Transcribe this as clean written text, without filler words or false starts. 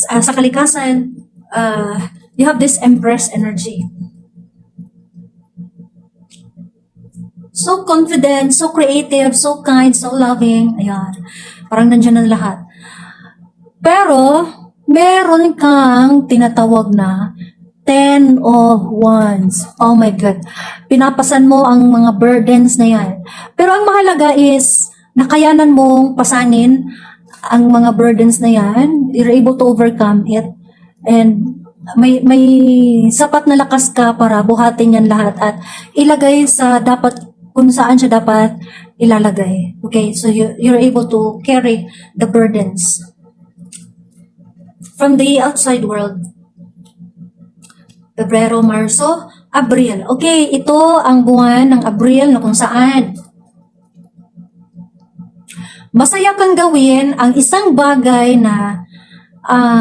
sa kalikasan, you have this Empress energy. So confident, so creative, so kind, so loving. Ayan. Parang nandiyan ang lahat. Pero, meron kang tinatawag na 10 of Wands. Oh my God. Pinapasan mo ang mga burdens na yan. Pero ang mahalaga is, nakayanan mong pasanin ang mga burdens na yan. You're able to overcome it. And may sapat na lakas ka para buhatin yan lahat at ilagay sa dapat kung saan siya dapat ilalagay. Okay, so you're able to carry the burdens from the outside world. Pebrero, Marso, Abril. Okay, ito ang buwan ng Abril na kung saan masaya kang gawin ang isang bagay na